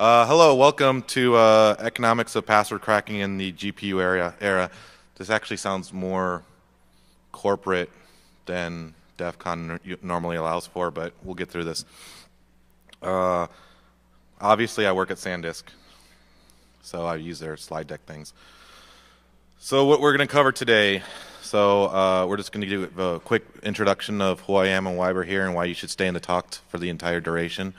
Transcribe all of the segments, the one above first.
Hello, welcome to Economics of Password Cracking in the GPU era. This actually sounds more corporate than DEFCON normally allows for, but we'll get through this. Obviously, I work at SanDisk, so I use their slide deck things. So what we're going to cover today, we're just going to do a quick introduction of who I am and why we're here and why you should stay in the talk for the entire duration.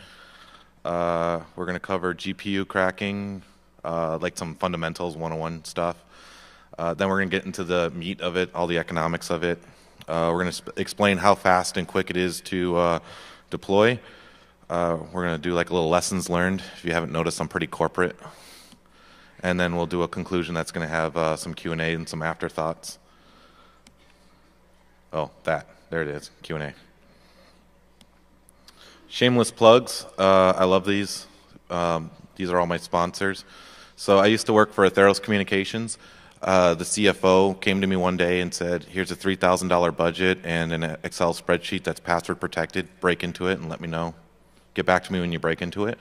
We're going to cover GPU cracking, like some fundamentals 101 stuff. Then we're going to get into the meat of it, all the economics of it. We're going to explain how fast and quick it is to deploy. We're going to do like a little lessons learned. If you haven't noticed, I'm pretty corporate. And then we'll do a conclusion that's going to have some Q&A and some afterthoughts. Oh, there it is, Q&A. Shameless plugs. I love these. These are all my sponsors. So I used to work for Atheros Communications. The CFO came to me one day and said, here's a $3,000 budget and an Excel spreadsheet that's password protected. Break into it and let me know. Get back to me when you break into it.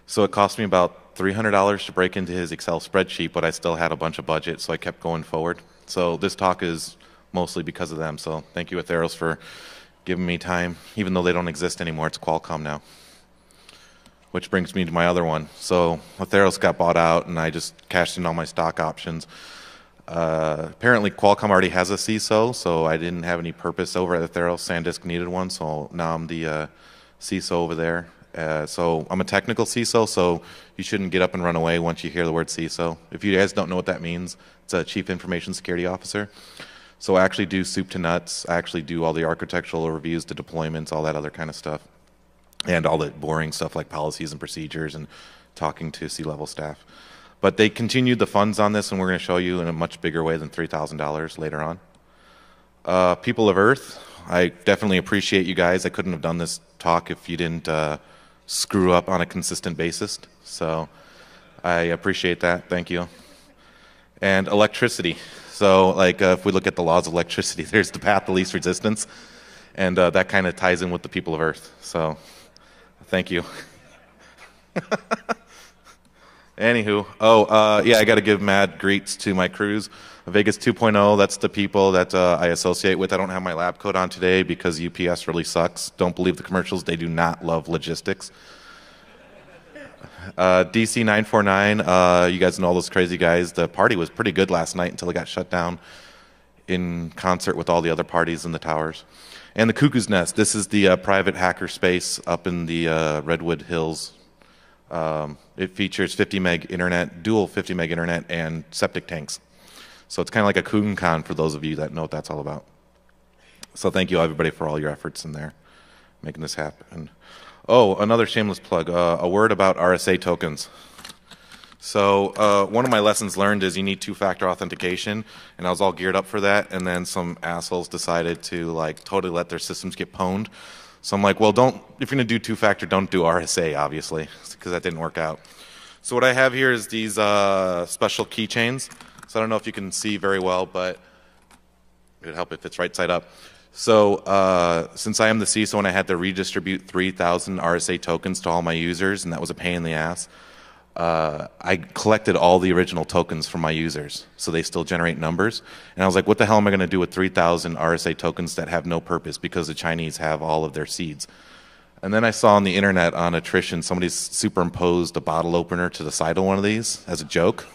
So it cost me about $300 to break into his Excel spreadsheet, but I still had a bunch of budget, so I kept going forward. So this talk is mostly because of them. So thank you, Atheros, for giving me time, even though they don't exist anymore. It's Qualcomm now. Which brings me to my other one. So Atheros got bought out, and I just cashed in all my stock options. Apparently, Qualcomm already has a CISO, so I didn't have any purpose over at Atheros. SanDisk needed one, so now I'm the CISO over there. So I'm a technical CISO, so you shouldn't get up and run away once you hear the word CISO. If you guys don't know what that means, it's a Chief Information Security Officer. So I actually do soup to nuts. I actually do all the architectural reviews, the deployments, all that other kind of stuff. And all the boring stuff like policies and procedures and talking to C-level staff. But they continued the funds on this, and we're going to show you in a much bigger way than $3,000 later on. People of Earth, I definitely appreciate you guys. I couldn't have done this talk if you didn't screw up on a consistent basis. So I appreciate that. Thank you. And electricity. So like if we look at the laws of electricity, there's the path of least resistance. And that kind of ties in with the people of Earth. So thank you. Anywho, I got to give mad greets to my crews. Vegas 2.0, that's the people that I associate with. I don't have my lab coat on today because UPS really sucks. Don't believe the commercials. They do not love logistics. DC 949, you guys know all those crazy guys. The party was pretty good last night until it got shut down in concert with all the other parties in the towers. And the Cuckoo's Nest, this is the private hacker space up in the Redwood Hills. It features 50 meg internet, dual 50 meg internet, and septic tanks. So it's kind of like a KugenCon for those of you that know what that's all about. So thank you everybody for all your efforts in there, making this happen. Oh, another shameless plug, a word about RSA tokens. So one of my lessons learned is you need two-factor authentication, and I was all geared up for that, and then some assholes decided to like totally let their systems get pwned. So I'm like, well, if you're going to do two-factor, don't do RSA, obviously, because that didn't work out. So what I have here is these special keychains. So I don't know if you can see very well, but it would help if it's right side up. So since I am the CISO and I had to redistribute 3,000 RSA tokens to all my users, and that was a pain in the ass, I collected all the original tokens from my users, so they still generate numbers. And I was like, what the hell am I going to do with 3,000 RSA tokens that have no purpose because the Chinese have all of their seeds? And then I saw on the internet on attrition, somebody's superimposed a bottle opener to the side of one of these as a joke.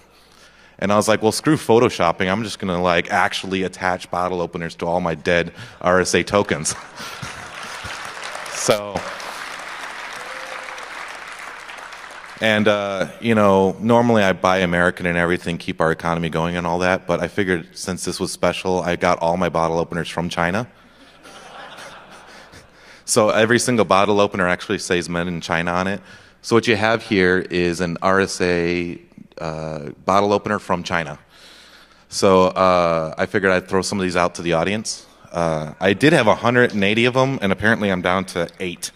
And I was like, well, screw photoshopping. I'm just going to like actually attach bottle openers to all my dead RSA tokens. So, and normally I buy American and everything, keep our economy going and all that. But I figured since this was special, I got all my bottle openers from China. So every single bottle opener actually says made in China on it. So what you have here is an RSA bottle opener from China. So I figured I'd throw some of these out to the audience. I did have 180 of them, and apparently I'm down to 8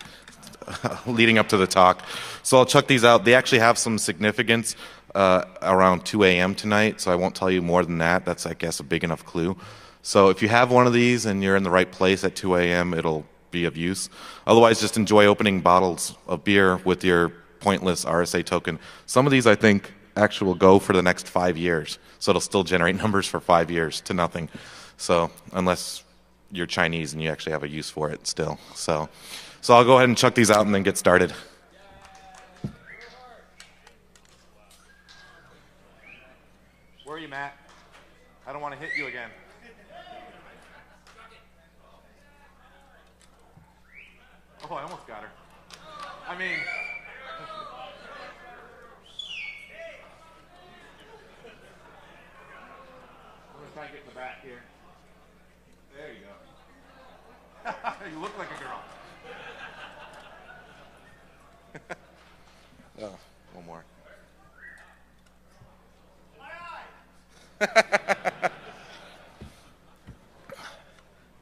leading up to the talk. So I'll chuck these out. They actually have some significance around 2 a.m. tonight, so I won't tell you more than that. That's, I guess, a big enough clue. So if you have one of these and you're in the right place at 2 a.m., it'll be of use. Otherwise, just enjoy opening bottles of beer with your pointless RSA token. Some of these I think actually will go for the next 5 years. So it'll still generate numbers for 5 years to nothing. So unless you're Chinese and you actually have a use for it still. So I'll go ahead and chuck these out and then get started. Where are you, Matt? I don't want to hit you again. Oh, I almost got her. I mean... I'm going to try and get in the back here. There you go. You look like a girl. Oh, one more.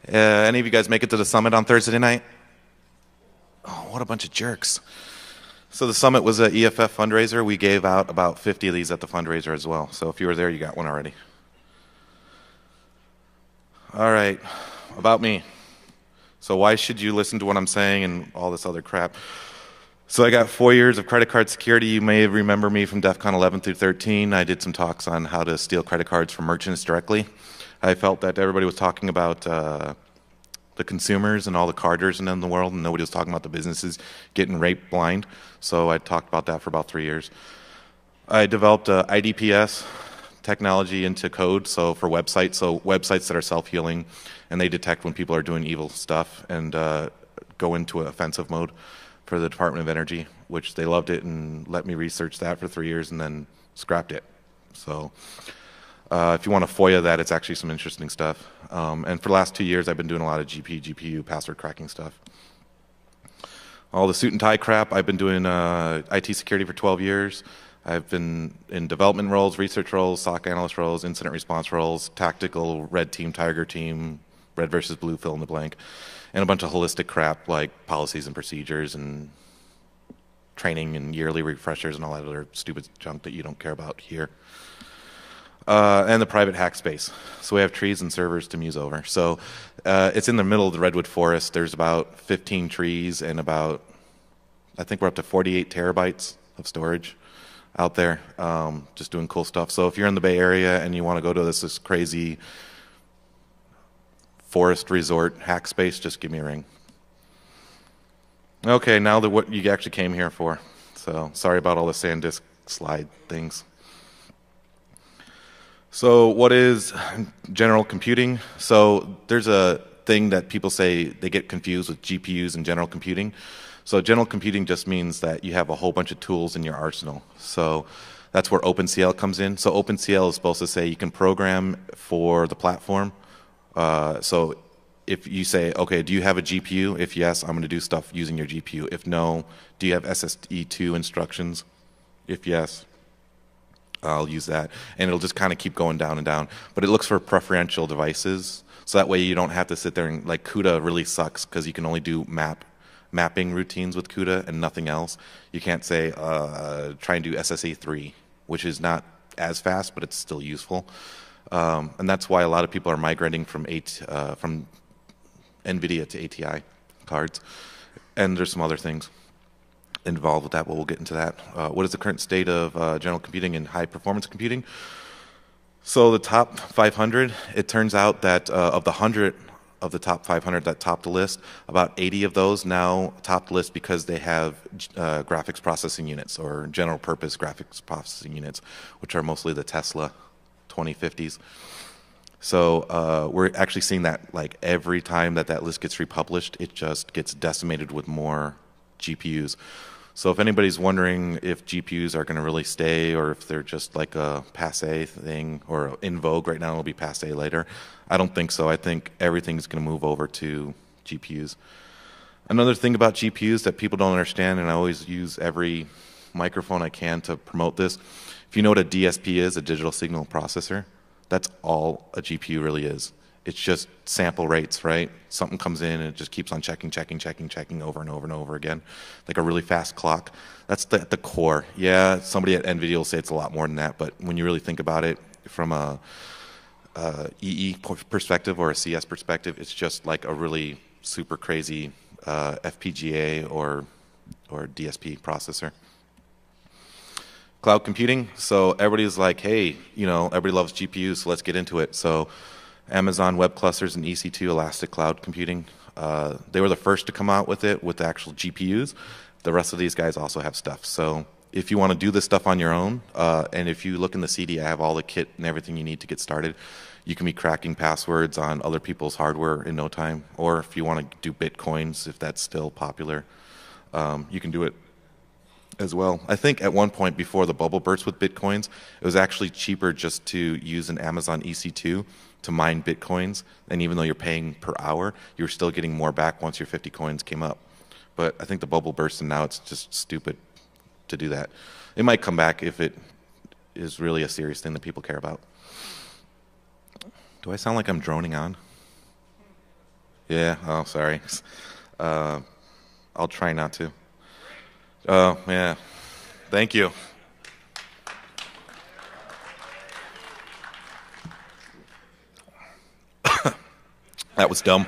Any of you guys make it to the summit on Thursday night? Oh, what a bunch of jerks. So the summit was an EFF fundraiser. We gave out about 50 of these at the fundraiser as well. So if you were there, you got one already. All right, about me. So why should you listen to what I'm saying and all this other crap? So I got 4 years of credit card security. You may remember me from DEFCON 11 through 13. I did some talks on how to steal credit cards from merchants directly. I felt that everybody was talking about the consumers and all the carders in the world, and nobody was talking about the businesses getting raped blind. So I talked about that for about 3 years. I developed IDPS technology into code, so for websites, that are self-healing, and they detect when people are doing evil stuff and go into an offensive mode for the Department of Energy, which they loved it and let me research that for 3 years and then scrapped it. So if you want to FOIA that, it's actually some interesting stuff. And for the last 2 years, I've been doing a lot of GPU password cracking stuff. All the suit and tie crap, I've been doing IT security for 12 years. I've been in development roles, research roles, SOC analyst roles, incident response roles, tactical, red team, tiger team, red versus blue, fill in the blank, and a bunch of holistic crap like policies and procedures and training and yearly refreshers and all that other stupid junk that you don't care about here. And the private hack space. So we have trees and servers to muse over. So it's in the middle of the redwood forest. There's about 15 trees and about, I think we're up to 48 terabytes of storage out there, just doing cool stuff. So if you're in the Bay Area and you want to go to this crazy forest resort hack space, just give me a ring. Okay, now what you actually came here for. So sorry about all the SanDisk slide things. So what is general computing? So there's a thing that people say they get confused with GPUs and general computing. So general computing just means that you have a whole bunch of tools in your arsenal. So that's where OpenCL comes in. So OpenCL is supposed to say you can program for the platform. So if you say, okay, do you have a GPU? If yes, I'm going to do stuff using your GPU. If no, do you have SSE2 instructions? If yes, I'll use that. And it'll just kind of keep going down and down. But it looks for preferential devices. So that way you don't have to sit there and, like, CUDA really sucks because you can only do mapping routines with CUDA and nothing else. You can't say, try and do SSE3, which is not as fast, but it's still useful. And that's why a lot of people are migrating from NVIDIA to ATI cards. And there's some other things involved with that, but we'll get into that. What is the current state of general computing and high performance computing? So the top 500, it turns out that of the 100 of the top 500 that topped the list, about 80 of those now top the list because they have graphics processing units or general purpose graphics processing units, which are mostly the Tesla 2050s. So we're actually seeing that, like, every time that list gets republished, it just gets decimated with more GPUs. So if anybody's wondering if GPUs are going to really stay or if they're just like a passe thing or in vogue right now, it'll be passe later, I don't think so. I think everything's going to move over to GPUs. Another thing about GPUs that people don't understand, and I always use every microphone I can to promote this, if you know what a DSP is, a digital signal processor, that's all a GPU really is. It's just sample rates, right? Something comes in and it just keeps on checking over and over and over again, like a really fast clock. That's the core. Yeah, somebody at NVIDIA will say it's a lot more than that, but when you really think about it from a EE perspective or a CS perspective, it's just like a really super crazy FPGA or DSP processor. Cloud computing. So everybody's like, hey, everybody loves GPUs, so let's get into it. So Amazon Web Clusters and EC2 Elastic Cloud Computing, they were the first to come out with it with the actual GPUs. The rest of these guys also have stuff. So if you want to do this stuff on your own, and if you look in the CD, I have all the kit and everything you need to get started. You can be cracking passwords on other people's hardware in no time. Or if you want to do Bitcoins, if that's still popular, you can do it as well. I think at one point before the bubble burst with Bitcoins, it was actually cheaper just to use an Amazon EC2 to mine Bitcoins. And even though you're paying per hour, you're still getting more back once your 50 coins came up. But I think the bubble burst and now it's just stupid to do that. It might come back if it is really a serious thing that people care about. Do I sound like I'm droning on? Yeah, oh, sorry. I'll try not to. Oh, yeah. Thank you. That was dumb.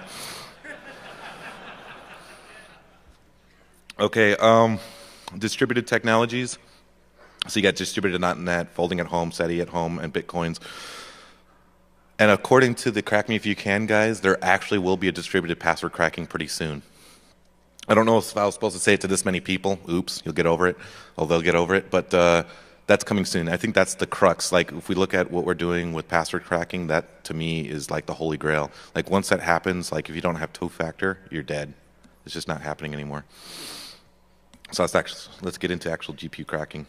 Okay, distributed technologies. So you got distributed .NET, folding at home, SETI at home, and Bitcoins. And according to the Crack Me If You Can guys, there actually will be a distributed password cracking pretty soon. I don't know if I was supposed to say it to this many people. Oops, you'll get over it. Oh, they'll get over it. But that's coming soon. I think that's the crux. Like, if we look at what we're doing with password cracking, that, to me, is like the holy grail. Like, once that happens, like, if you don't have two-factor, you're dead. It's just not happening anymore. So let's get into actual GPU cracking.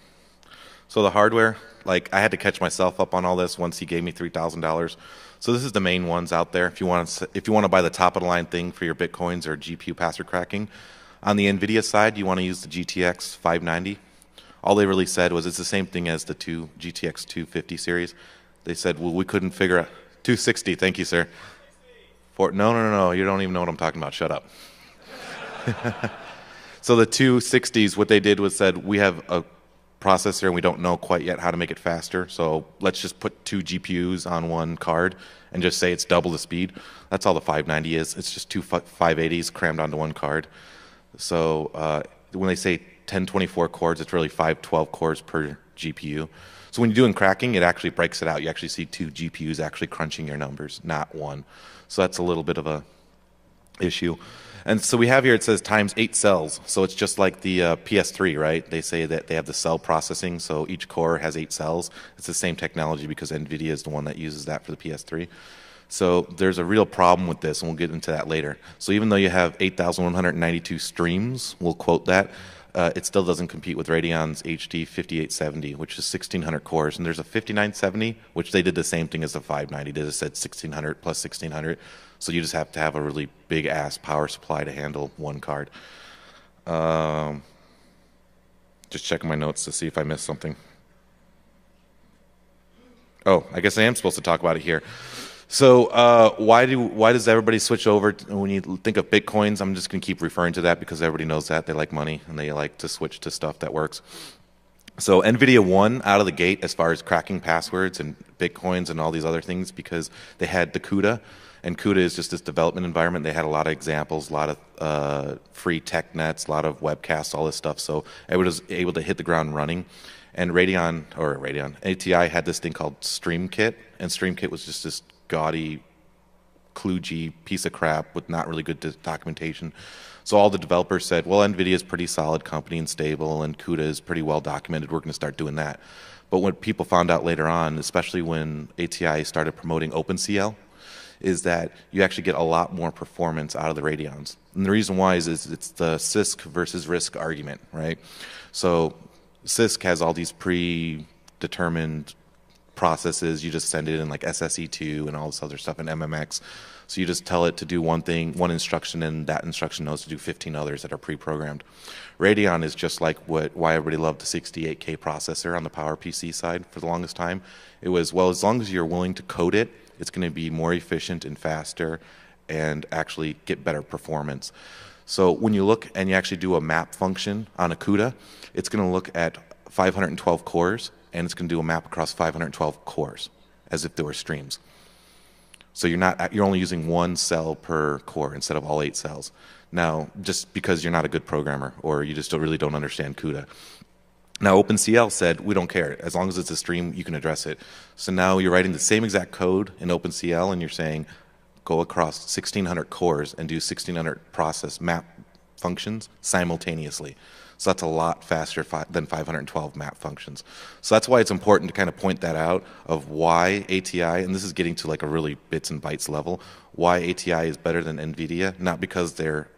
So the hardware, like, I had to catch myself up on all this once he gave me $3,000. So this is the main ones out there. If you want to buy the top of the line thing for your Bitcoins or GPU password cracking, on the NVIDIA side, you want to use the GTX 590. All they really said was it's the same thing as the GTX 250 series. They said, well, we couldn't figure out 260. Thank you, sir. No. You don't even know what I'm talking about. Shut up. So the 260s, what they did was said, we have a processor and we don't know quite yet how to make it faster, so let's just put 2 GPUs on one card and just say it's double the speed. That's all the 590 is. It's just 2 580s crammed onto one card. So when they say 1024 cores, it's really 512 cores per GPU. So when you're doing cracking, it actually breaks it out. You actually see 2 GPUs actually crunching your numbers, not one. So that's a little bit of a issue. And so we have here, it says times 8 cells. So it's just like the PS3, right? They say that they have the cell processing, so each core has 8 cells. It's the same technology because NVIDIA is the one that uses that for the PS3. So there's a real problem with this, and we'll get into that later. So even though you have 8,192 streams, we'll quote that, it still doesn't compete with Radeon's HD 5870, which is 1,600 cores. And there's a 5970, which they did the same thing as the 590. They just said 1,600 plus 1,600. So you just have to have a really big-ass power supply to handle one card. Just checking my notes to see if I missed something. Oh, I guess I am supposed to talk about it here. So why does everybody switch over when you think of Bitcoins? I'm just going to keep referring to that because everybody knows that. They like money, and they like to switch to stuff that works. So NVIDIA won out of the gate as far as cracking passwords and Bitcoins and all these other things because they had the CUDA. And CUDA is just this development environment. They had a lot of examples, a lot of free tech nets, a lot of webcasts, all this stuff. So everybody was able to hit the ground running. And ATI had this thing called StreamKit. And StreamKit was just this gaudy, kludgy piece of crap with not really good documentation. So all the developers said, well, NVIDIA is a pretty solid company and stable, and CUDA is pretty well documented. We're going to start doing that. But what people found out later on, especially when ATI started promoting OpenCL, is that you actually get a lot more performance out of the Radeons. And the reason why is it's the CISC versus RISC argument, right? So CISC has all these predetermined processes. You just send it in like SSE2 and all this other stuff in MMX. So you just tell it to do one thing, one instruction, and that instruction knows to do 15 others that are pre-programmed. Radeon is just like why everybody loved the 68K processor on the PowerPC side for the longest time. It was, well, as long as you're willing to code it, it's going to be more efficient and faster and actually get better performance. So when you look and you actually do a map function on a CUDA, it's going to look at 512 cores, and it's going to do a map across 512 cores as if there were streams. So you're only using one cell per core instead of all 8 cells. Now, just because you're not a good programmer or you just really don't understand CUDA. Now OpenCL said, we don't care. As long as it's a stream, you can address it. So now you're writing the same exact code in OpenCL and you're saying, go across 1,600 cores and do 1,600 process map functions simultaneously. So that's a lot faster than 512 map functions. So that's why it's important to kind of point that out of why ATI, and this is getting to like a really bits and bytes level, why ATI is better than NVIDIA, not because their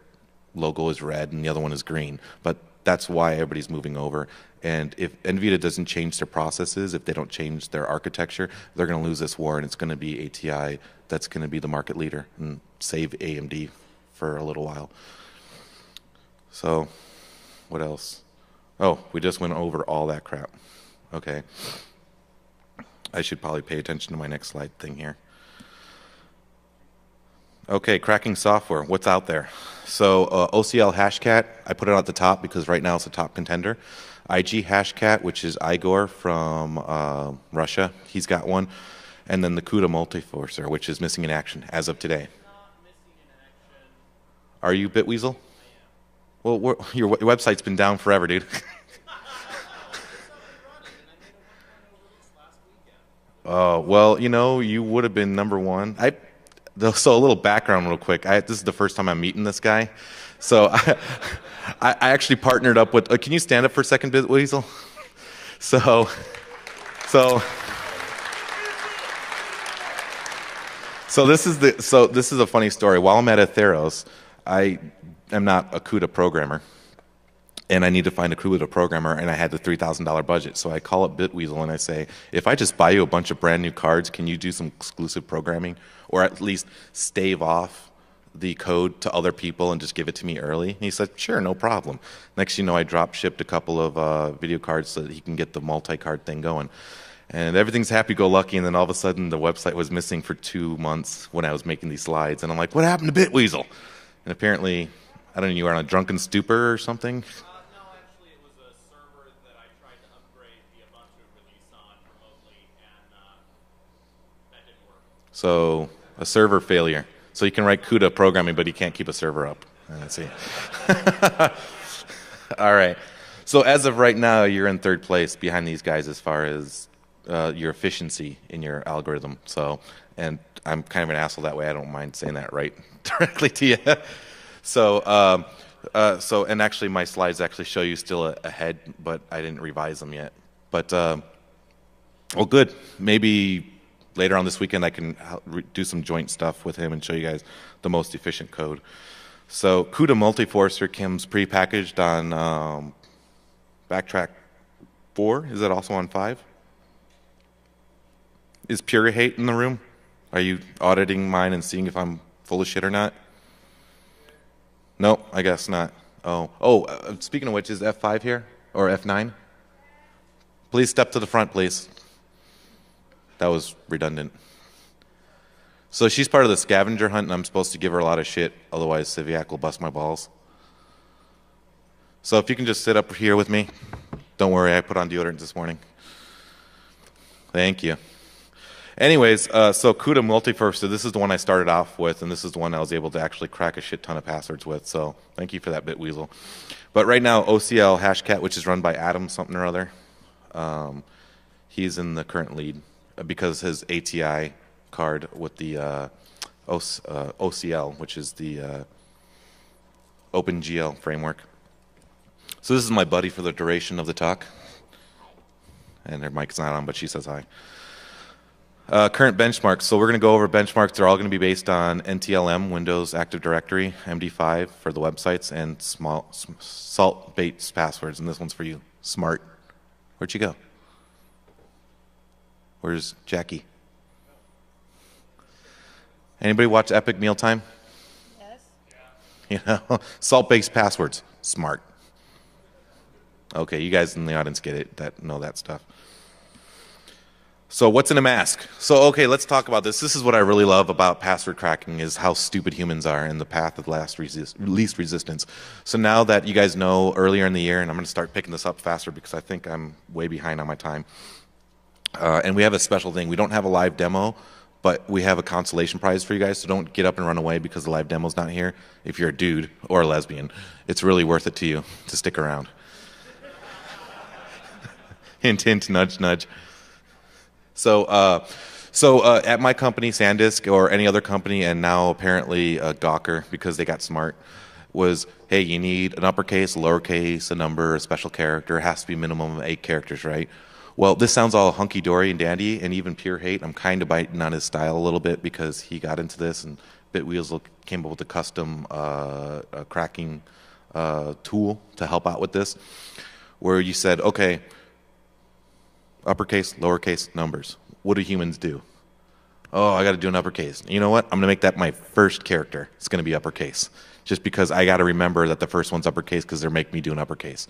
logo is red and the other one is green, but that's why everybody's moving over. And if NVIDIA doesn't change their processes, if they don't change their architecture, they're going to lose this war, and it's going to be ATI that's going to be the market leader and save AMD for a little while. So what else? Oh, we just went over all that crap. Okay. I should probably pay attention to my next slide thing here. Okay, cracking software. What's out there? So OCL Hashcat, I put it at the top because right now it's the top contender. IG Hashcat, which is Igor from Russia, he's got one. And then the CUDA Multiforcer, which is missing in action as of today. Are you Bitweasel? Well, your website's been down forever, dude. Oh, well, you know, you would have been #1. So a little background real quick. This is the first time I'm meeting this guy. So I actually partnered up with, can you stand up for a second, Bitweasel? So this is a funny story. While I'm at Atheros, I am not a CUDA programmer, and I need to find a CUDA programmer, and I had the $3,000 budget. So I call up Bitweasel and I say, if I just buy you a bunch of brand new cards, can you do some exclusive programming, or at least stave off the code to other people and just give it to me early? And he said, sure, no problem. Next you know, I drop shipped a couple of video cards so that he can get the multi-card thing going. And everything's happy-go-lucky, and then all of a sudden the website was missing for 2 months when I was making these slides. And I'm like, what happened to Bitweasel? And apparently, I don't know, you were on a drunken stupor or something? No, actually it was a server that I tried to upgrade via a bunch of Nissan remotely, and that didn't work. So, a server failure. So you can write CUDA programming, but you can't keep a server up. Let's see. All right. So as of right now, you're in 3rd place behind these guys as far as your efficiency in your algorithm. So, and I'm kind of an asshole that way. I don't mind saying that right directly to you. So, and actually my slides actually show you still ahead, but I didn't revise them yet. But, well, good. Maybe later on this weekend I can do some joint stuff with him and show you guys the most efficient code. So CUDA Multiforcer comes pre-packaged on Backtrack 4. Is it also on 5? Is Pure Hate in the room? Are you auditing mine and seeing if I'm full of shit or not? No, I guess not. Oh, speaking of which, is F5 here? Or F9? Please step to the front, please. That was redundant. So she's part of the scavenger hunt, and I'm supposed to give her a lot of shit, otherwise Civiac will bust my balls. So if you can just sit up here with me. Don't worry, I put on deodorant this morning. Thank you. Anyways, so CUDA Multiforcer, this is the one I started off with, and this is the one I was able to actually crack a shit ton of passwords with, so thank you for that, Bitweasel. But right now, OCL Hashcat, which is run by Adam something or other, he's in the current lead because his ATI card with the OCL, which is the OpenGL framework. So this is my buddy for the duration of the talk. And her mic's not on, but she says hi. Current benchmarks. So we're going to go over benchmarks. They're all going to be based on NTLM, Windows Active Directory, MD5 for the websites, and salt-based passwords. And this one's for you. Smart. Where'd you go? Where's Jackie? Anybody watch Epic Mealtime? Yes. You know, salt-based passwords. Smart. Okay, you guys in the audience get it, that know that stuff. So what's in a mask? So okay, let's talk about this. This is what I really love about password cracking, is how stupid humans are and the path of least resistance. So now that you guys know earlier in the year, and I'm going to start picking this up faster because I think I'm way behind on my time. And we have a special thing. We don't have a live demo, but we have a consolation prize for you guys, so don't get up and run away because the live demo's not here. If you're a dude or a lesbian, it's really worth it to you to stick around. Hint, hint, nudge, nudge. So, at my company, SanDisk, or any other company, and now apparently Gawker, because they got smart, was, hey, you need an uppercase, a lowercase, a number, a special character. It has to be minimum of 8 characters, right? Well, this sounds all hunky-dory and dandy, and even pure hate. I'm kind of biting on his style a little bit because he got into this, and Bitwheels came up with a custom cracking tool to help out with this, where you said, okay, uppercase, lowercase, numbers. What do humans do? Oh, I got to do an uppercase. You know what? I'm going to make that my first character. It's going to be uppercase. Just because I got to remember that the first one's uppercase because they're making me do an uppercase.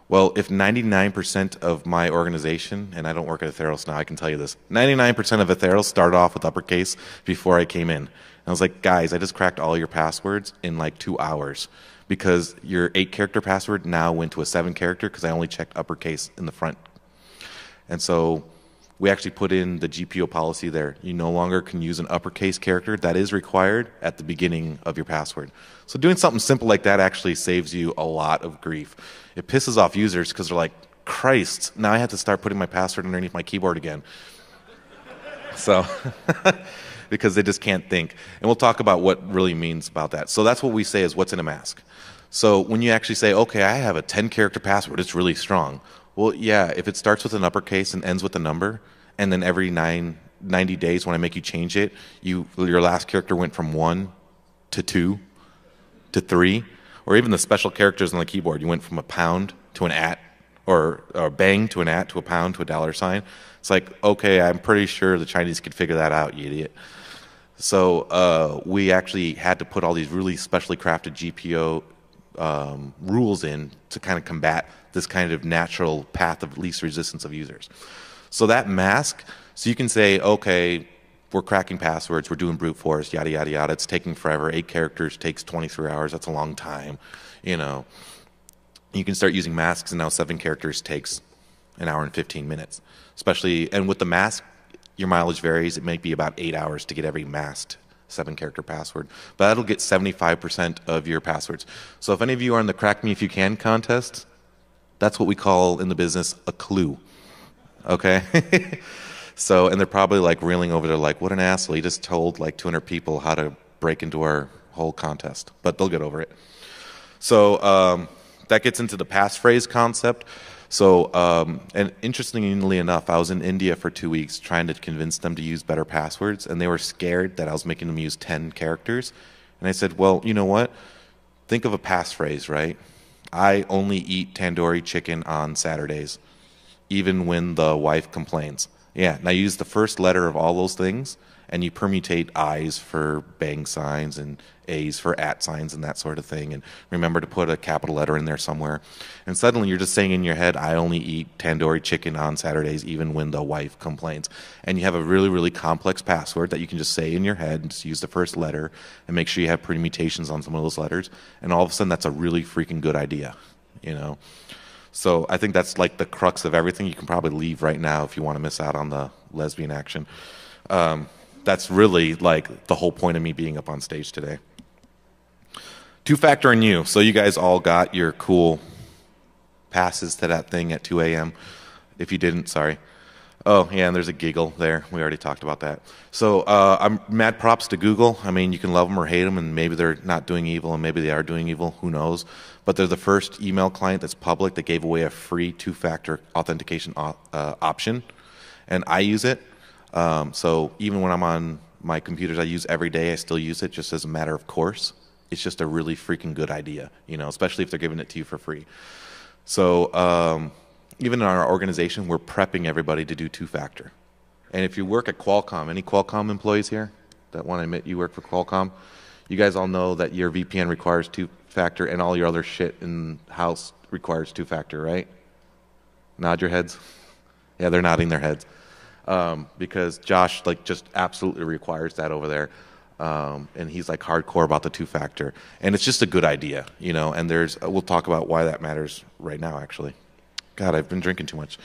Well, if 99% of my organization, and I don't work at Atheros now, I can tell you this, 99% of Atheros started off with uppercase before I came in. And I was like, guys, I just cracked all your passwords in like 2 hours because your 8-character password now went to a 7-character because I only checked uppercase in the front. And so we actually put in the GPO policy there. You no longer can use an uppercase character. That is required at the beginning of your password. So doing something simple like that actually saves you a lot of grief. It pisses off users because they're like, Christ, now I have to start putting my password underneath my keyboard again. So, because they just can't think. And we'll talk about what really means about that. So that's what we say is what's in a mask. So when you actually say, okay, I have a 10-character password, it's really strong. Well, yeah, if it starts with an uppercase and ends with a number, and then every 90 days when I make you change it, your last character went from 1 to 2 to 3, or even the special characters on the keyboard, you went from a pound to an at, or a bang to an at to a pound to a dollar sign. It's like, okay, I'm pretty sure the Chinese could figure that out, you idiot. So we actually had to put all these really specially crafted GPO rules in to kind of combat this kind of natural path of least resistance of users. So that mask, so you can say, okay, we're cracking passwords, we're doing brute force, yada, yada, yada. It's taking forever. 8 characters takes 23 hours. That's a long time. You know, you can start using masks, and now 7 characters takes an hour and 15 minutes. Especially, and with the mask, your mileage varies. It may be about 8 hours to get every masked 7-character password. But that'll get 75% of your passwords. So if any of you are in the Crack Me If You Can contest, that's what we call in the business a clue. Okay? So, and they're probably like reeling over there like, what an asshole. He just told like 200 people how to break into our whole contest. But they'll get over it. So that gets into the passphrase concept. So, and interestingly enough, I was in India for 2 weeks trying to convince them to use better passwords, and they were scared that I was making them use 10 characters. And I said, well, you know what? Think of a passphrase, right? I only eat tandoori chicken on Saturdays, even when the wife complains. Yeah, now use the first letter of all those things, and you permutate I's for bang signs and A's for at signs and that sort of thing. And remember to put a capital letter in there somewhere. And suddenly you're just saying in your head, I only eat tandoori chicken on Saturdays, even when the wife complains. And you have a really, really complex password that you can just say in your head and just use the first letter and make sure you have permutations on some of those letters. And all of a sudden, that's a really freaking good idea, you know? So I think that's like the crux of everything. You can probably leave right now if you want to miss out on the lesbian action. That's really like the whole point of me being up on stage today. 2-factor and you. So you guys all got your cool passes to that thing at 2 a.m. If you didn't, sorry. Oh, yeah, and there's a giggle there. We already talked about that. So I'm mad props to Google. I mean, you can love them or hate them, and maybe they're not doing evil, and maybe they are doing evil. Who knows? But they're the first email client that's public that gave away a free 2-factor authentication option, and I use it. So even when I'm on my computers I use every day, I still use it just as a matter of course. It's just a really freaking good idea, you know, especially if they're giving it to you for free. So even in our organization, we're prepping everybody to do 2-factor. And if you work at Qualcomm, any Qualcomm employees here that want to admit you work for Qualcomm, you guys all know that your VPN requires 2-factor and all your other shit in-house requires 2-factor, right? Nod your heads. Yeah, they're nodding their heads. Because Josh like just absolutely requires that over there. And he's like hardcore about the 2-factor. And it's just a good idea, you know, and we'll talk about why that matters right now, actually. God, I've been drinking too much.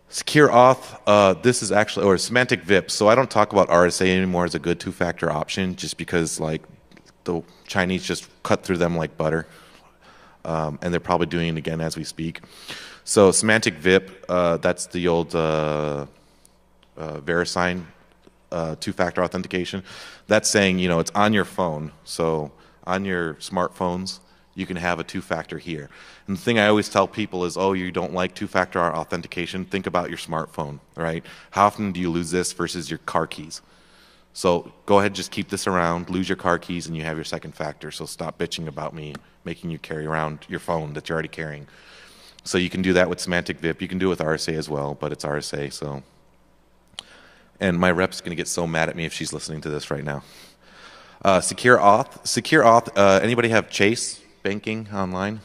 Secure auth, this is actually, or semantic VIP. So I don't talk about RSA anymore as a good 2-factor option just because like the Chinese just cut through them like butter. And they're probably doing it again as we speak. So semantic VIP, that's the old VeriSign two-factor authentication. That's saying, it's on your phone. So on your smartphones, you can have a two-factor here. And the thing I always tell people is, oh, you don't like two-factor authentication? Think about your smartphone, right? How often do you lose this versus your car keys? So go ahead, just keep this around, lose your car keys, and you have your second factor. So stop bitching about me making you carry around your phone that you're already carrying. So you can do that with semantic VIP. You can do it with RSA as well, but it's RSA, so. And my rep's going to get so mad at me if she's listening to this right now. Secure auth. Anybody have Chase banking online?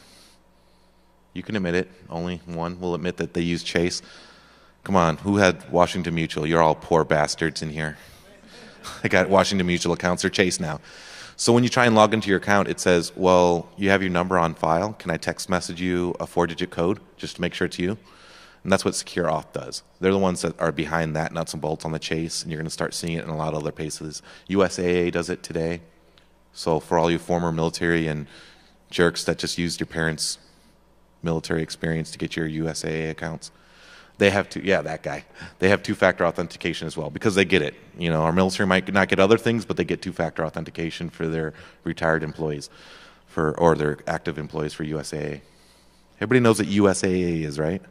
You can admit it. Only one will admit that they use Chase. Come on, who had Washington Mutual? You're all poor bastards in here. I got Washington Mutual accounts or Chase now. So when you try and log into your account, it says, well, you have your number on file. Can I text message you a 4-digit code just to make sure it's you? And that's what Secure Auth does. They're the ones that are behind that nuts and bolts on the Chase, and you're going to start seeing it in a lot of other places. USAA does it today. So for all you former military and jerks that just used your parents' military experience to get your USAA accounts, they have that guy. They have two-factor authentication as well because they get it. Our military might not get other things, but they get two-factor authentication for their retired employees or their active employees for USAA. Everybody knows what USAA is, right?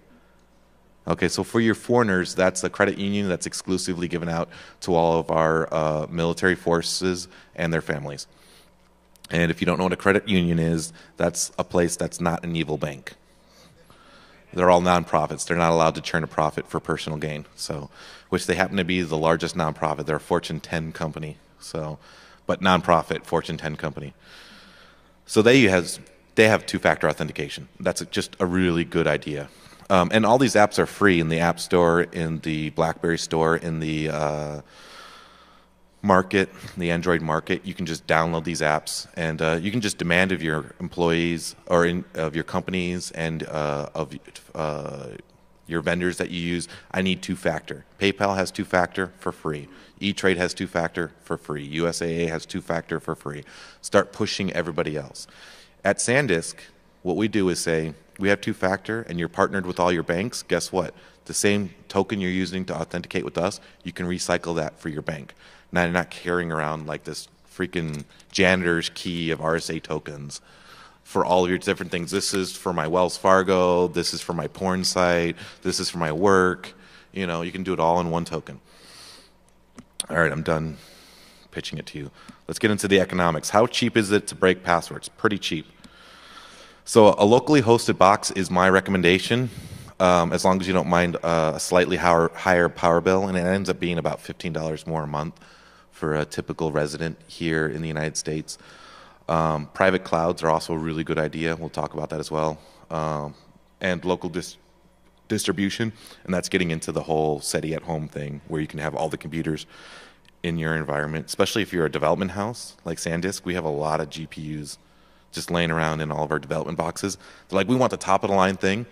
Okay, so for your foreigners, that's a credit union that's exclusively given out to all of our military forces and their families. And if you don't know what a credit union is, that's a place that's not an evil bank. They're all nonprofits. They're not allowed to churn a profit for personal gain. So, which they happen to be the largest nonprofit. They're a Fortune 10 company. So, but nonprofit, Fortune 10 company. So they have two-factor authentication. That's just a really good idea. And all these apps are free in the App Store, in the BlackBerry Store, in the market, the Android market. You can just download these apps, and you can just demand of your employees or of your companies and of your vendors that you use, I need two-factor. PayPal has two-factor for free. E-Trade has two-factor for free. USAA has two-factor for free. Start pushing everybody else. At SanDisk, what we do is say, we have two-factor and you're partnered with all your banks. Guess what? The same token you're using to authenticate with us, you can recycle that for your bank. Now you're not carrying around like this freaking janitor's key of RSA tokens for all of your different things. This is for my Wells Fargo. This is for my porn site. This is for my work. You can do it all in one token. All right, I'm done pitching it to you. Let's get into the economics. How cheap is it to break passwords? Pretty cheap. So a locally hosted box is my recommendation, as long as you don't mind a slightly higher power bill, and it ends up being about $15 more a month for a typical resident here in the United States. Private clouds are also a really good idea. We'll talk about that as well. And local distribution, and that's getting into the whole SETI at home thing, where you can have all the computers in your environment, especially if you're a development house like SanDisk. We have a lot of GPUs just laying around in all of our development boxes. They're like, we want the top of the line thing,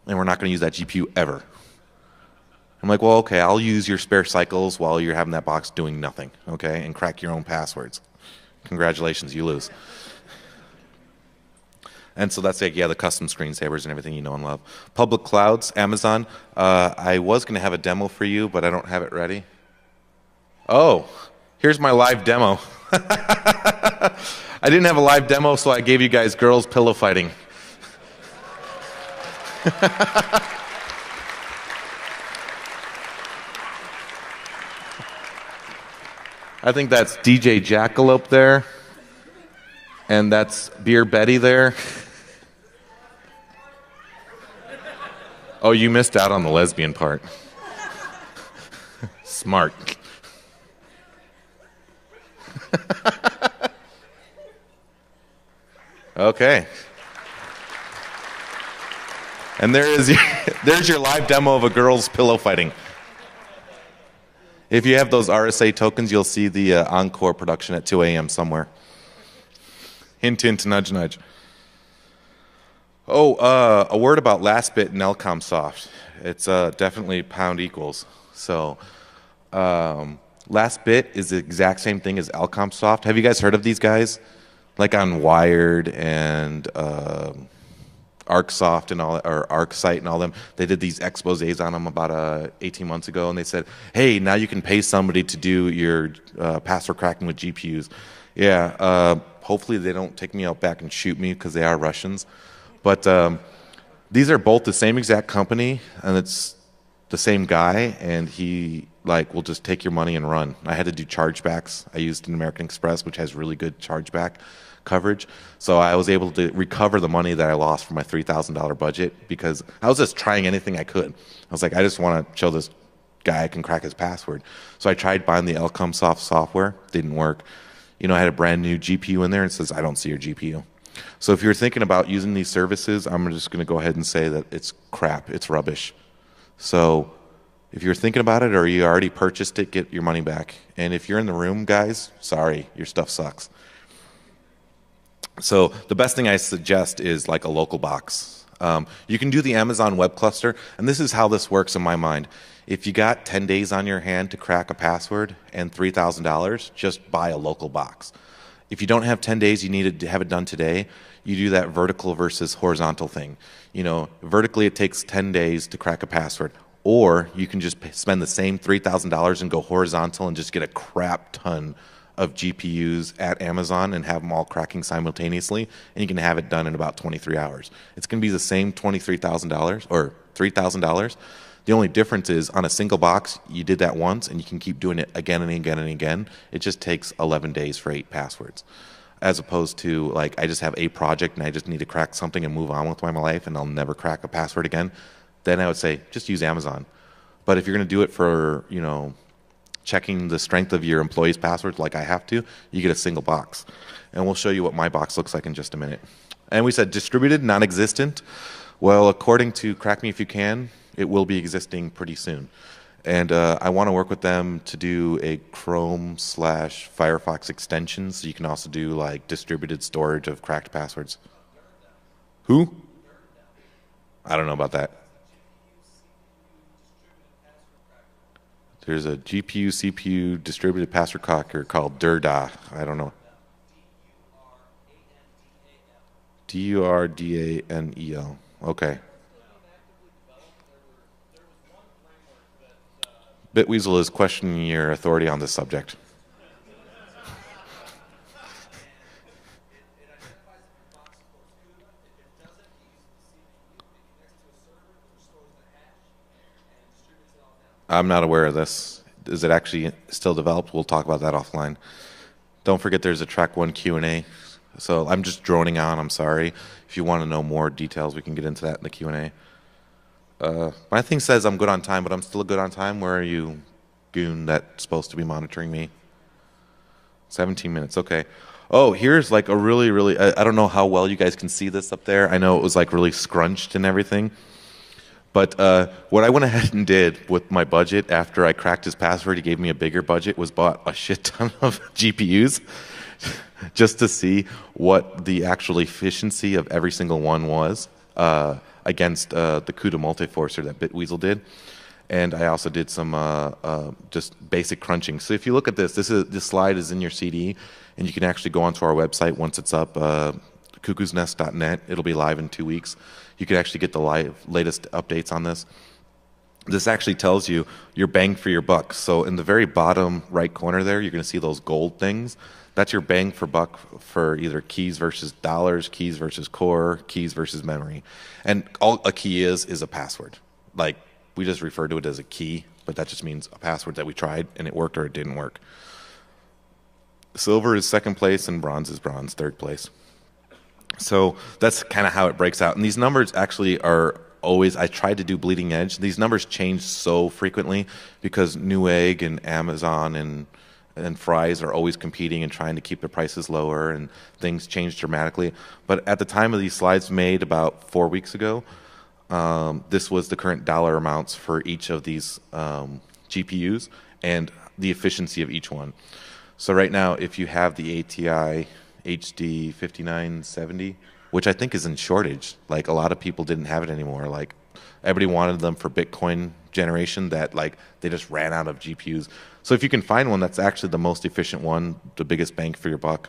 and we're not going to use that GPU ever. I'm like, well, okay, I'll use your spare cycles while you're having that box doing nothing, okay, and crack your own passwords. Congratulations, you lose. And so that's like, the custom screensavers and everything you know and love. Public clouds, Amazon. I was going to have a demo for you, but I don't have it ready. Oh, here's my live demo. I didn't have a live demo, so I gave you guys girls pillow fighting. I think that's DJ Jackalope there, and that's Beer Betty there. Oh, you missed out on the lesbian part. Smart. Okay. And there's your live demo of a girl's pillow fighting. If you have those RSA tokens, you'll see the encore production at 2 a.m. somewhere. Hint, hint, nudge, nudge. Oh, a word about last bit and Elcomsoft. It's definitely pound equals. So last bit is the exact same thing as Elcomsoft. Have you guys heard of these guys? Like on Wired and ArcSoft and all, or ArcSight and all them. They did these exposés on them about 18 months ago, and they said, "Hey, now you can pay somebody to do your password cracking with GPUs." Yeah, hopefully they don't take me out back and shoot me because they are Russians. But these are both the same exact company, and it's the same guy, and he like will just take your money and run. I had to do chargebacks. I used an American Express, which has really good chargeback coverage. So I was able to recover the money that I lost from my $3,000 budget because I was just trying anything I could. I was like, I just want to show this guy I can crack his password. So I tried buying the Elcomsoft software. Didn't work. You know, I had a brand new GPU in there and it says, I don't see your GPU. So if you're thinking about using these services, I'm just going to go ahead and say that it's crap. It's rubbish. So if you're thinking about it or you already purchased it, get your money back. And if you're in the room, guys, sorry, your stuff sucks. So the best thing I suggest is like a local box. You can do the Amazon Web Cluster, and this is how this works in my mind. If you got 10 days on your hand to crack a password and $3,000, just buy a local box. If you don't have 10 days, you need to have it done today, you do that vertical versus horizontal thing. You know, vertically it takes 10 days to crack a password, or you can just spend the same $3,000 and go horizontal and just get a crap ton of GPUs at Amazon and have them all cracking simultaneously, and you can have it done in about 23 hours. It's going to be the same $23,000 or $3,000. The only difference is on a single box, you did that once, and you can keep doing it again and again and again. It just takes 11 days for 8 passwords, as opposed to like I just have a project and I just need to crack something and move on with my life, and I'll never crack a password again. Then I would say just use Amazon. But if you're going to do it for, you know, checking the strength of your employees' passwords like I have to, you get a single box. And we'll show you what my box looks like in just a minute. And we said distributed, non-existent. Well, according to Crack Me If You Can, it will be existing pretty soon. And I want to work with them to do a Chrome/Firefox extension, so you can also do like distributed storage of cracked passwords. Who? I don't know about that. There's a GPU, CPU distributed password cracker called DURDA. I don't know. DURDANEL. Okay. Bitweasel is questioning your authority on this subject. I'm not aware of this. Is it actually still developed? We'll talk about that offline. Don't forget there's a track 1 Q&A. So I'm just droning on, I'm sorry. If you want to know more details, we can get into that in the Q&A. My thing says I'm good on time, but I'm still good on time. Where are you, goon, that's supposed to be monitoring me? 17 minutes, okay. Oh, here's like a really, I don't know how well you guys can see this up there. I know it was like really scrunched and everything. But what I went ahead and did with my budget after I cracked his password, he gave me a bigger budget, was bought a shit ton of GPUs just to see what the actual efficiency of every single one was against the CUDA multiforcer that Bitweasel did. And I also did some just basic crunching. So if you look at this slide is in your CD, and you can actually go onto our website once it's up, cuckoosnest.net. It'll be live in 2 weeks. You can actually get the latest updates on this. This actually tells you your bang for your buck. So in the very bottom right corner there, you're going to see those gold things. That's your bang for buck for either keys versus dollars, keys versus core, keys versus memory. And all a key is a password. Like, we just refer to it as a key, but that just means a password that we tried and it worked or it didn't work. Silver is second place and bronze is bronze, third place. So that's kind of how it breaks out. And these numbers actually are always, I tried to do bleeding edge. These numbers change so frequently because Newegg and Amazon and Fry's are always competing and trying to keep their prices lower, and things change dramatically. But at the time of these slides made about 4 weeks ago, this was the current dollar amounts for each of these GPUs and the efficiency of each one. So right now, if you have the ATI HD 5970, which I think is in shortage. Like, a lot of people didn't have it anymore. Like, everybody wanted them for Bitcoin generation that, like, they just ran out of GPUs. So if you can find one that's actually the most efficient one, the biggest bang for your buck,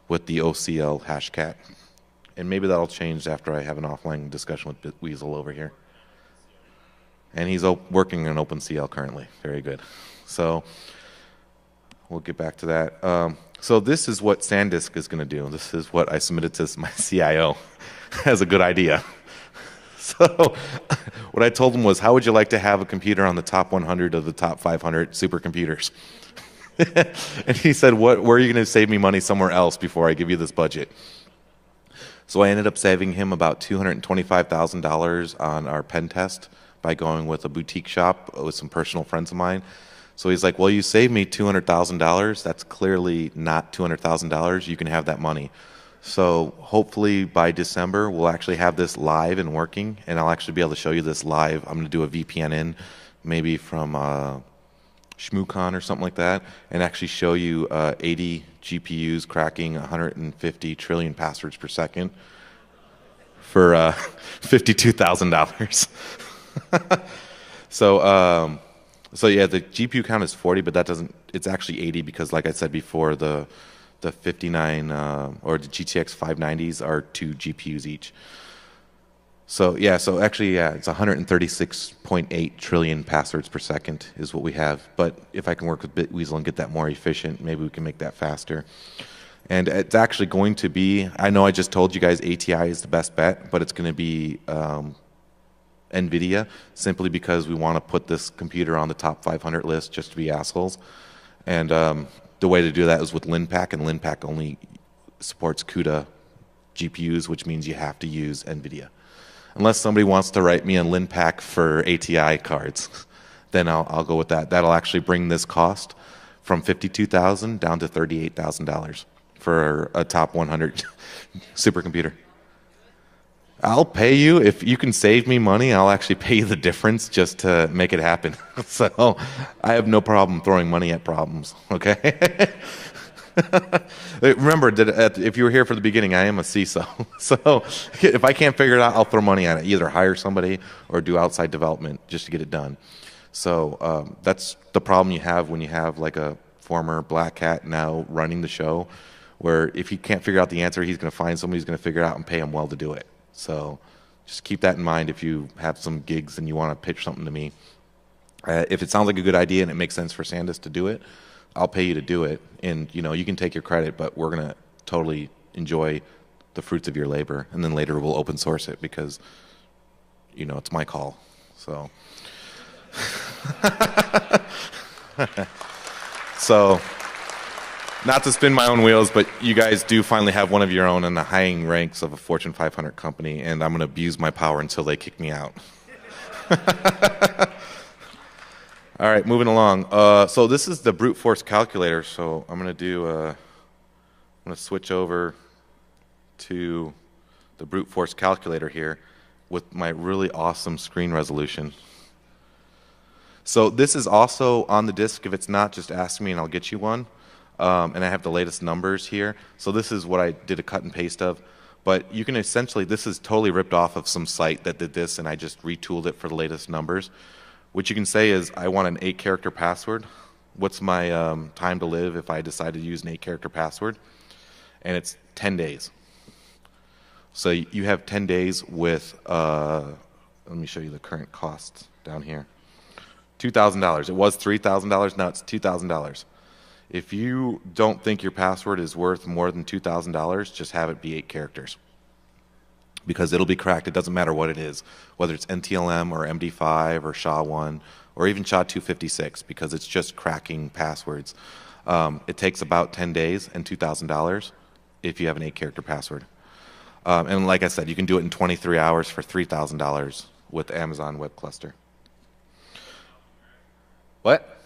with the OCL Hashcat. And maybe that'll change after I have an offline discussion with Bitweasel over here. And he's working on OpenCL currently. Very good. So we'll get back to that. So this is what SanDisk is going to do. This is what I submitted to my CIO as a good idea. So what I told him was, how would you like to have a computer on the top 100 of the top 500 supercomputers? And he said, where are you going to save me money somewhere else before I give you this budget? So I ended up saving him about $225,000 on our pen test by going with a boutique shop with some personal friends of mine. So he's like, well, you saved me $200,000. That's clearly not $200,000. You can have that money. So hopefully by December, we'll actually have this live and working, and I'll actually be able to show you this live. I'm going to do a VPN in, maybe from ShmooCon or something like that, and actually show you 80 GPUs cracking 150 trillion passwords per second for $52,000. So yeah, the GPU count is 40, but that doesn't. It's actually 80 because, like I said before, the 59 or the GTX 590s are 2 GPUs each. So yeah, it's 136.8 trillion passwords per second is what we have. But if I can work with Bitweasel and get that more efficient, maybe we can make that faster. And it's actually going to be, I know I just told you guys ATI is the best bet, but it's going to be NVIDIA, simply because we want to put this computer on the top 500 list just to be assholes. And the way to do that is with LinPack, and LinPack only supports CUDA GPUs, which means you have to use NVIDIA. Unless somebody wants to write me a LinPack for ATI cards, then I'll go with that. That'll actually bring this cost from $52,000 down to $38,000 for a top 100 supercomputer. I'll pay you. If you can save me money, I'll actually pay you the difference just to make it happen. So I have no problem throwing money at problems, okay? Remember that if you were here for the beginning, I am a CISO. So if I can't figure it out, I'll throw money at it. Either hire somebody or do outside development just to get it done. So that's the problem you have when you have like a former black hat now running the show, where if he can't figure out the answer, he's going to find somebody who's going to figure it out and pay him well to do it. So just keep that in mind if you have some gigs and you want to pitch something to me. If it sounds like a good idea and it makes sense for SanDisk to do it, I'll pay you to do it. And, you can take your credit, but we're going to totally enjoy the fruits of your labor. And then later we'll open source it because, it's my call. So, not to spin my own wheels, but you guys do finally have one of your own in the high ranks of a Fortune 500 company, and I'm going to abuse my power until they kick me out. All right, moving along. So this is the brute force calculator. So I'm going to switch over to the brute force calculator here with my really awesome screen resolution. So this is also on the disk. If it's not, just ask me and I'll get you one. And I have the latest numbers here. So this is what I did a cut and paste of. But you can essentially, this is totally ripped off of some site that did this, and I just retooled it for the latest numbers. What you can say is, I want an 8-character password. What's my time to live if I decide to use an 8-character password? And it's 10 days. So you have 10 days with, let me show you the current costs down here. $2,000. It was $3,000, now it's $2,000. If you don't think your password is worth more than $2,000, just have it be 8 characters. Because it'll be cracked. It doesn't matter what it is, whether it's NTLM or MD5 or SHA-1 or even SHA-256, because it's just cracking passwords. It takes about 10 days and $2,000 if you have an 8-character password. And like I said, you can do it in 23 hours for $3,000 with Amazon Web Cluster. What?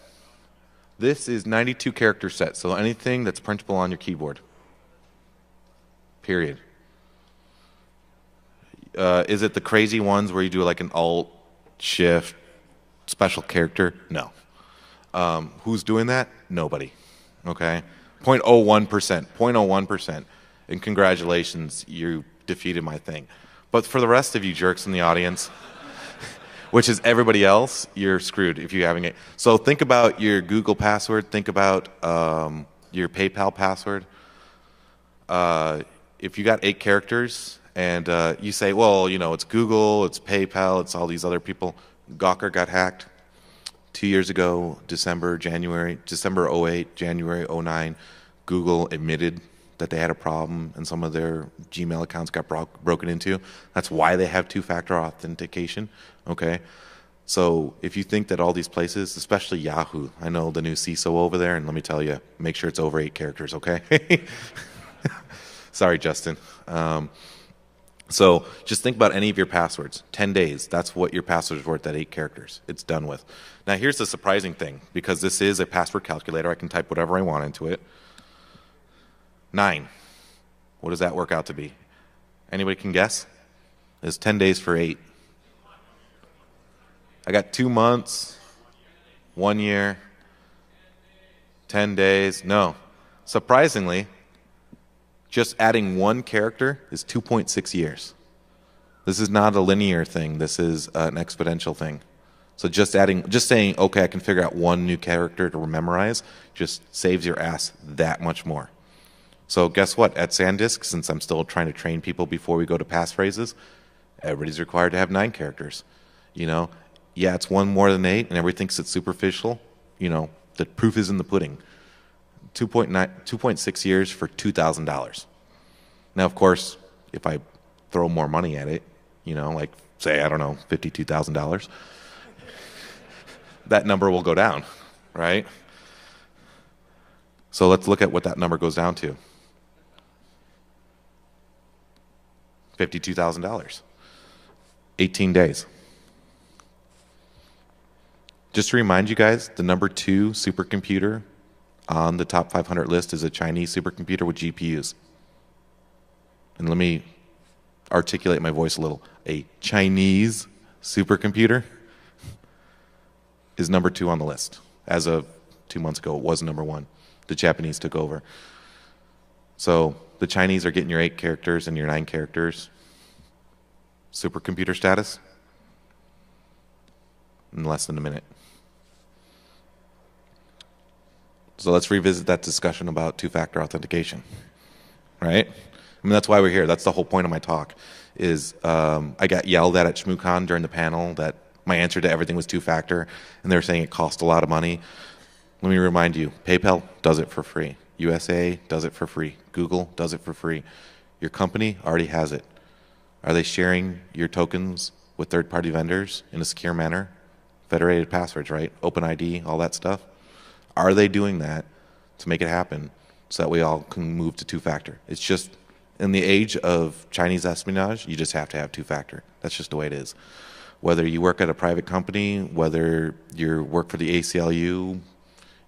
This is 92 character set, so anything that's printable on your keyboard. Period. Is it the crazy ones where you do like an Alt, Shift, special character? No. Who's doing that? Nobody. Okay? 0.01%. 0.01%. And congratulations, you defeated my thing. But for the rest of you jerks in the audience, which is everybody else, you're screwed if you're having it. So think about your Google password. Think about your PayPal password. if you got 8 characters and you say, well, you know, it's Google, it's PayPal, it's all these other people. Gawker got hacked 2 years ago, December '08, January '09. Google admitted that they had a problem and some of their Gmail accounts got broken into. That's why they have two-factor authentication. Okay. So if you think that all these places, especially Yahoo, I know the new CISO over there, and let me tell you, make sure it's over 8 characters, okay? Sorry, Justin. So just think about any of your passwords. 10 days, that's what your password is worth at 8 characters. It's done with. Now here's the surprising thing, because this is a password calculator. I can type whatever I want into it. 9. What does that work out to be? Anybody can guess? It's 10 days for 8. I got 2 months, 1 year, 10 days. No. Surprisingly, just adding 1 character is 2.6 years. This is not a linear thing. This is an exponential thing. So just saying, okay, I can figure out 1 new character to memorize just saves your ass that much more. So guess what? At SanDisk, since I'm still trying to train people before we go to passphrases, everybody's required to have 9 characters. You know, yeah, it's 1 more than 8, and everybody thinks it's superficial. You know, the proof is in the pudding. 2.6 years for $2,000. Now, of course, if I throw more money at it, you know, like say, I don't know, $52,000, that number will go down, right? So let's look at what that number goes down to. $52,000. 18 days. Just to remind you guys, the number 2 supercomputer on the top 500 list is a Chinese supercomputer with GPUs. And let me articulate my voice a little. A Chinese supercomputer is number 2 on the list. As of 2 months ago, it was number 1. The Japanese took over. So the Chinese are getting your 8 characters and your 9 characters supercomputer status in less than a minute. So let's revisit that discussion about two-factor authentication, right? I mean, that's why we're here. That's the whole point of my talk, is I got yelled at ShmooCon during the panel that my answer to everything was two-factor, and they were saying it cost a lot of money. Let me remind you, PayPal does it for free. USA does it for free. Google does it for free. Your company already has it. Are they sharing your tokens with third-party vendors in a secure manner? Federated passwords, right? OpenID, all that stuff. Are they doing that to make it happen so that we all can move to two-factor? It's just, in the age of Chinese espionage, you just have to have two-factor. That's just the way it is. Whether you work at a private company, whether you work for the ACLU,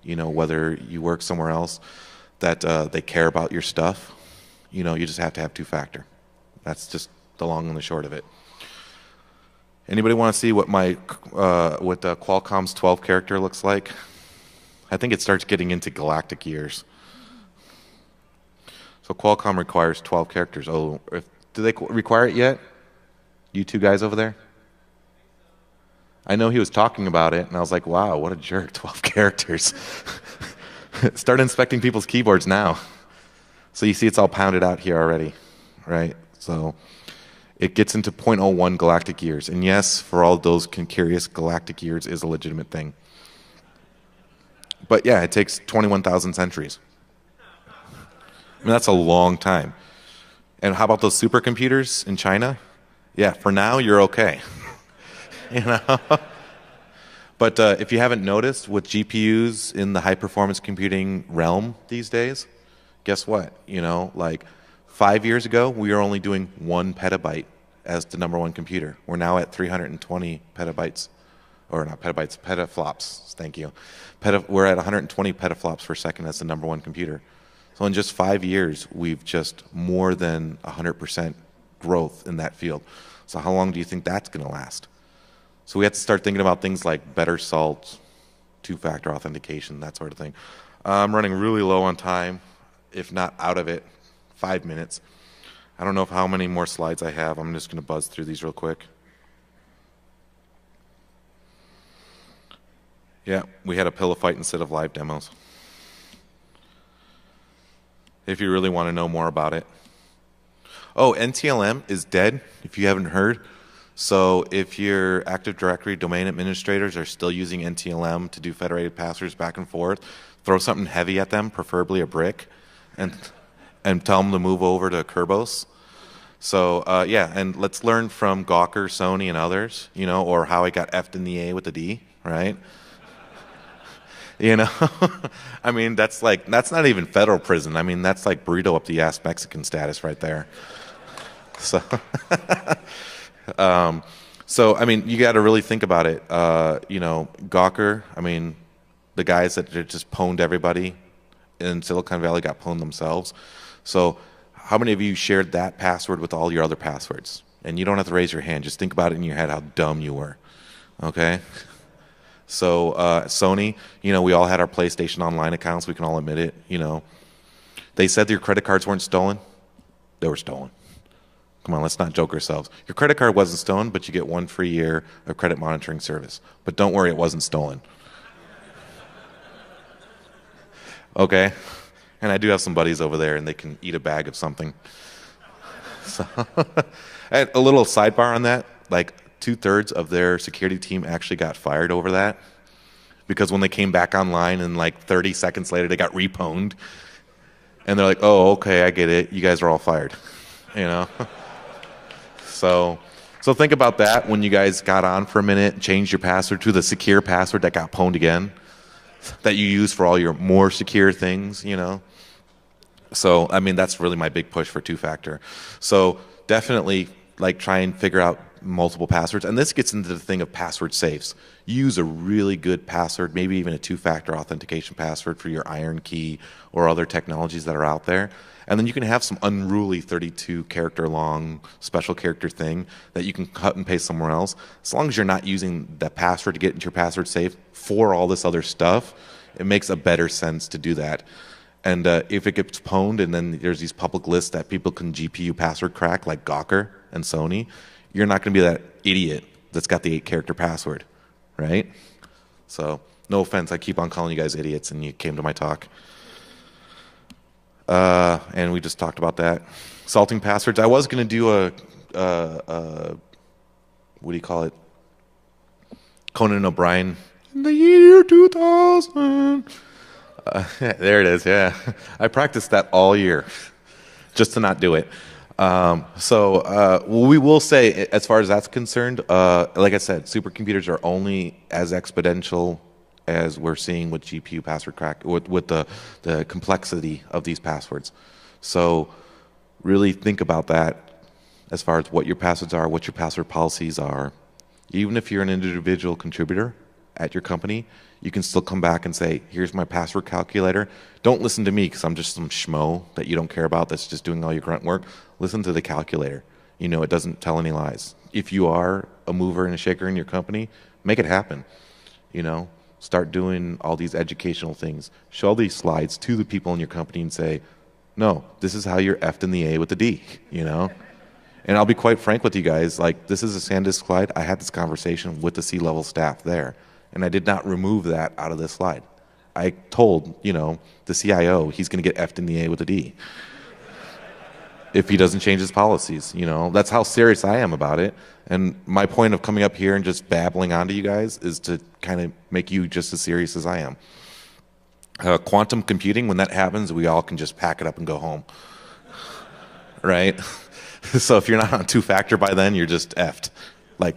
you know, whether you work somewhere else that they care about your stuff, you know, you just have to have two-factor. That's just the long and the short of it. Anybody want to see what Qualcomm's 12 character looks like? I think it starts getting into galactic years. So Qualcomm requires 12 characters. Oh, do they require it yet? You two guys over there? I know he was talking about it, and I was like, wow, what a jerk, 12 characters. Start inspecting people's keyboards now. So you see it's all pounded out here already, right? So it gets into 0.01 galactic years. And yes, for all those curious, galactic years is a legitimate thing. But yeah, it takes 21,000 centuries. I mean, that's a long time. And how about those supercomputers in China? Yeah, for now, you're okay. You know? But if you haven't noticed, with GPUs in the high-performance computing realm these days, guess what? You know, like 5 years ago, we were only doing 1 petabyte as the number 1 computer. We're now at 320 petabytes. Or not petabytes, petaflops. Thank you. We're at 120 petaflops per second as the number 1 computer. So in just 5 years, we've just more than 100% growth in that field. So how long do you think that's going to last? So we have to start thinking about things like better salt, two-factor authentication, that sort of thing. I'm running really low on time, if not out of it, 5 minutes. I don't know how many more slides I have. I'm just going to buzz through these real quick. Yeah, we had a pillow fight instead of live demos. If you really want to know more about it. Oh, NTLM is dead, if you haven't heard. So if your Active Directory domain administrators are still using NTLM to do federated passwords back and forth, throw something heavy at them, preferably a brick, and tell them to move over to Kerbos. So yeah, and let's learn from Gawker, Sony, and others, or how I got F'd in the A with the D, right? I mean, that's not even federal prison. I mean, that's like burrito up the ass Mexican status right there. So, so I mean, you got to really think about it. Gawker. I mean, the guys that just pwned everybody in Silicon Valley got pwned themselves. So, how many of you shared that password with all your other passwords? And you don't have to raise your hand. Just think about it in your head how dumb you were. Okay. So Sony, we all had our PlayStation Online accounts. We can all admit it. They said your credit cards weren't stolen. They were stolen. Come on, let's not joke ourselves. Your credit card wasn't stolen, but you get 1 free year of credit monitoring service. But don't worry, it wasn't stolen. Okay? And I do have some buddies over there, and they can eat a bag of something. So, and a little sidebar on that, like 2/3 of their security team actually got fired over that. Because when they came back online and like 30 seconds later, they got repwned. And they're like, oh, okay, I get it. You guys are all fired. So think about that when you guys got on for a minute and changed your password to the secure password that got pwned again, that you use for all your more secure things, So, I mean, that's really my big push for two-factor. So definitely try and figure out multiple passwords. And this gets into the thing of password safes. Use a really good password, maybe even a two-factor authentication password for your iron key or other technologies that are out there. And then you can have some unruly 32-character long special character thing that you can cut and paste somewhere else. As long as you're not using that password to get into your password safe for all this other stuff, it makes a better sense to do that. And if it gets pwned and then there's these public lists that people can GPU password crack, like Gawker and Sony, you're not going to be that idiot that's got the 8-character password, right? So, no offense, I keep on calling you guys idiots, and you came to my talk. And we just talked about that. Salting passwords. I was going to do what do you call it? Conan O'Brien. In the year 2000. There it is, yeah. I practiced that all year just to not do it. We will say, as far as that's concerned, like I said, supercomputers are only as exponential as we're seeing with GPU password crack, with the complexity of these passwords. So really think about that as far as what your passwords are, what your password policies are. Even if you're an individual contributor at your company, you can still come back and say, here's my password calculator. Don't listen to me because I'm just some schmo that you don't care about that's just doing all your grunt work. Listen to the calculator. It doesn't tell any lies. If you are a mover and a shaker in your company, make it happen. Start doing all these educational things. Show these slides to the people in your company and say, no, this is how you're F'd in the A with the D, And I'll be quite frank with you guys, this is a SanDisk slide. I had this conversation with the C-level staff there, and I did not remove that out of this slide. I told, the CIO he's going to get F'd in the A with a D if he doesn't change his policies. That's how serious I am about it. And my point of coming up here and just babbling onto you guys is to kind of make you just as serious as I am. Quantum computing, when that happens, we all can just pack it up and go home. Right? So if you're not on two-factor by then, you're just effed.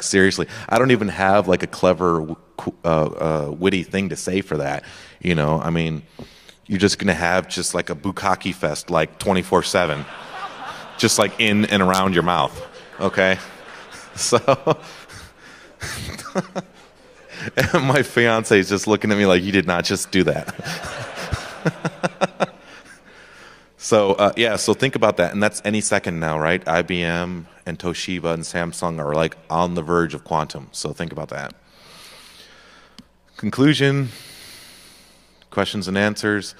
Seriously. I don't even have a clever, witty thing to say for that. I mean, you're just going to have just a bukkake fest 24/7. Just in and around your mouth. Okay? So, and my fiance is just looking at me like, you did not just do that. So, so think about that. And that's any second now, right? IBM and Toshiba and Samsung are on the verge of quantum. So think about that. Conclusion, questions and answers.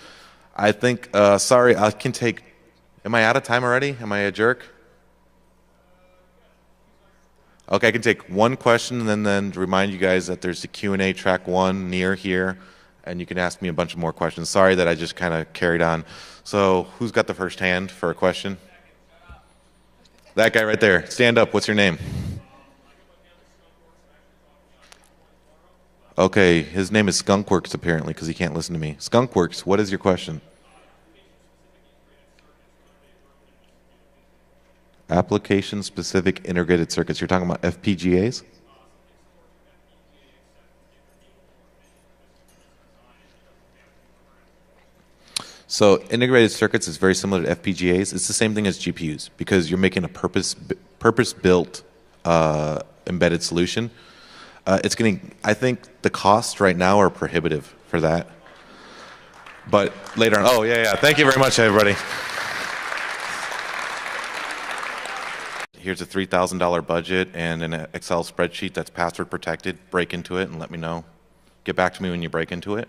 I think, sorry, I can take, am I out of time already? Am I a jerk? Okay, I can take one question and then remind you guys that there's the Q&A track 1 near here, and you can ask me a bunch of more questions. Sorry that I just kind of carried on. So who's got the first hand for a question? That guy right there. Stand up. What's your name? Okay, his name is Skunkworks apparently because he can't listen to me. Skunkworks, what is your question? Application-specific integrated circuits. You're talking about FPGAs? So integrated circuits is very similar to FPGAs. It's the same thing as GPUs because you're making a purpose-built embedded solution. It's getting. I think the costs right now are prohibitive for that. But later on. Oh yeah, yeah. Thank you very much, everybody. Here's a $3,000 budget and an Excel spreadsheet that's password protected. Break into it and let me know. Get back to me when you break into it.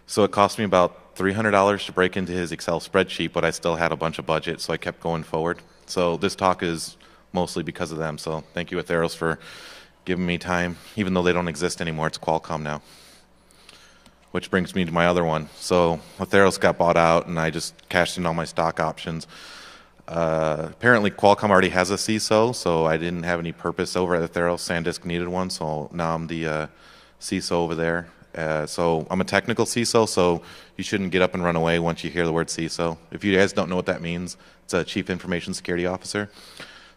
So it cost me about $300 to break into his Excel spreadsheet, but I still had a bunch of budget, so I kept going forward. So this talk is mostly because of them. So thank you, Atheros, for giving me time, even though they don't exist anymore. It's Qualcomm now. Which brings me to my other one. So Atheros got bought out, and I just cashed in all my stock options. Apparently, Qualcomm already has a CISO, so I didn't have any purpose over at Atheros. SanDisk needed one, so now I'm the CISO over there. So I'm a technical CISO, so you shouldn't get up and run away once you hear the word CISO. If you guys don't know what that means, it's a Chief Information Security Officer.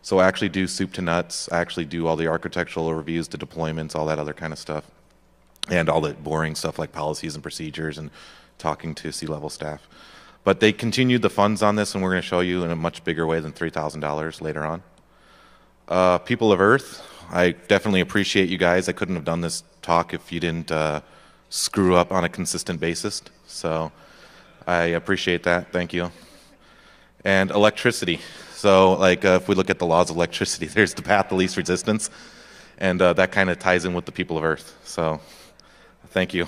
So I actually do soup to nuts. I actually do all the architectural reviews, the deployments, all that other kind of stuff, and all the boring stuff like policies and procedures and talking to C-level staff. But they continued the funds on this, and we're going to show you in a much bigger way than $3,000 later on. People of Earth, I definitely appreciate you guys. I couldn't have done this talk if you didn't screw up on a consistent basis. So I appreciate that. Thank you. And electricity. So like if we look at the laws of electricity, there's the path of least resistance. And that kind of ties in with the people of Earth. So thank you.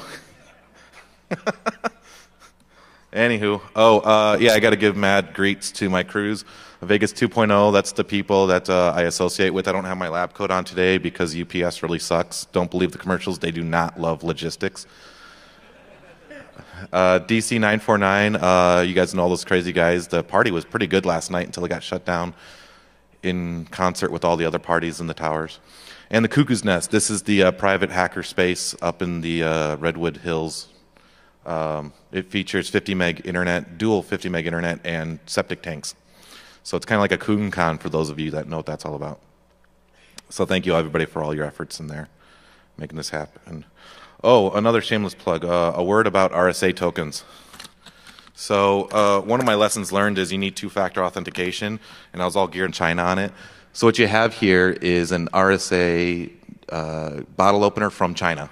Anywho, yeah, I got to give mad greets to my crews. Vegas 2.0, that's the people that I associate with. I don't have my lab coat on today because UPS really sucks. Don't believe the commercials. They do not love logistics. DC 949, you guys know all those crazy guys. The party was pretty good last night until it got shut down in concert with all the other parties in the towers. And the Cuckoo's Nest, this is the private hacker space up in the Redwood Hills. It features 50 meg internet, dual 50 meg internet, and septic tanks. So it's kind of like a KugenCon for those of you that know what that's all about. So thank you everybody for all your efforts in there, making this happen. Oh, another shameless plug, a word about RSA tokens. So one of my lessons learned is you need two-factor authentication, and I was all geared in China on it. So what you have here is an RSA bottle opener from China.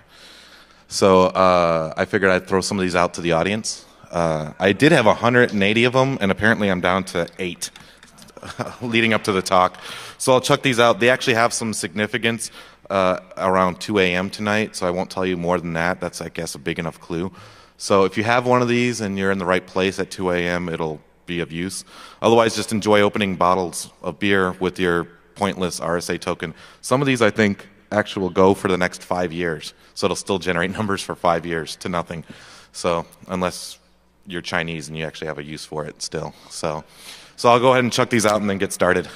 So I figured I'd throw some of these out to the audience. I did have 180 of them, and apparently I'm down to 8 leading up to the talk. So I'll chuck these out. They actually have some significance around 2 a.m. tonight, so I won't tell you more than that. That's, I guess, a big enough clue. So if you have one of these and you're in the right place at 2 a.m., it'll be of use. Otherwise, just enjoy opening bottles of beer with your pointless RSA token. Some of these, I think, actually will go for the next 5 years. So it'll still generate numbers for 5 years to nothing. So unless you're Chinese and you actually have a use for it still. So I'll go ahead and chuck these out and then get started.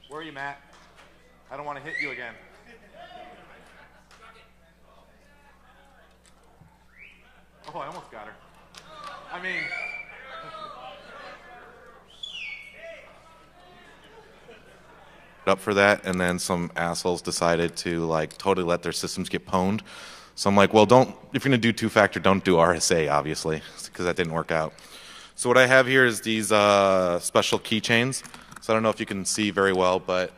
Where are you, Matt? I don't want to hit you again. Oh, I almost got her. I mean... up for that, and then some assholes decided to like totally let their systems get pwned. So I'm like, well, if you're gonna do two-factor, don't do RSA, obviously, because that didn't work out. So what I have here is these special keychains. So I don't know if you can see very well, but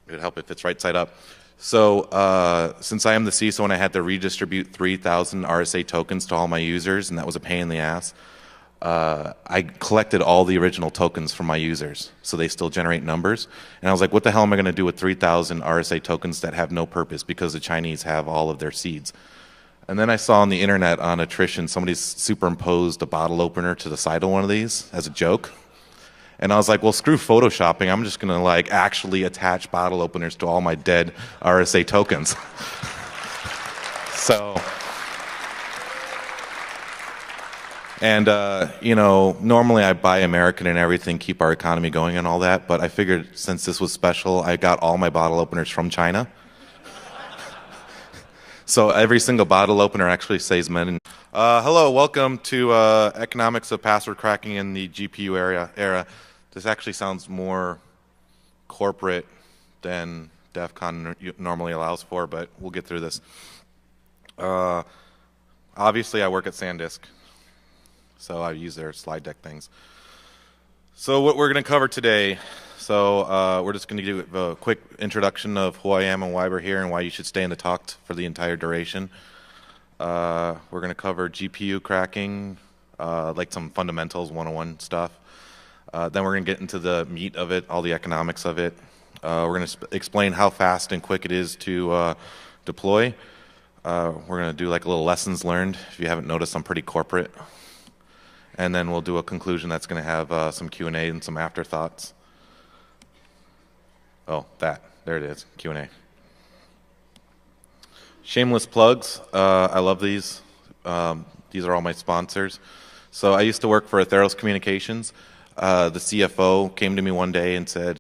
it would help if it's right side up. So since I am the CISO and I had to redistribute 3,000 RSA tokens to all my users, and that was a pain in the ass, I collected all the original tokens from my users, so they still generate numbers. And I was like, what the hell am I going to do with 3,000 RSA tokens that have no purpose because the Chinese have all of their seeds? And then I saw on the internet on attrition, somebody's superimposed a bottle opener to the side of one of these as a joke. And I was like, well, screw photoshopping. I'm just going to like actually attach bottle openers to all my dead RSA tokens. And, normally I buy American and everything, keep our economy going and all that, but I figured since this was special, I got all my bottle openers from China. So every single bottle opener actually says men. Hello, welcome to Economics of Password Cracking in the GPU era. This actually sounds more corporate than DEFCON normally allows for, but we'll get through this. Obviously, I work at SanDisk, so I use their slide deck things. So what we're going to cover today, we're just going to do a quick introduction of who I am and why we're here and why you should stay in the talk for the entire duration. We're going to cover GPU cracking, like some fundamentals 101 stuff. Then we're going to get into the meat of it, all the economics of it. We're going to explain how fast and quick it is to deploy. We're going to do like a little lessons learned. If you haven't noticed, I'm pretty corporate. And then we'll do a conclusion that's going to have some Q&A and some afterthoughts. Oh, there it is, Q&A. Shameless plugs. I love these. These are all my sponsors. So I used to work for Atheros Communications. The CFO came to me one day and said,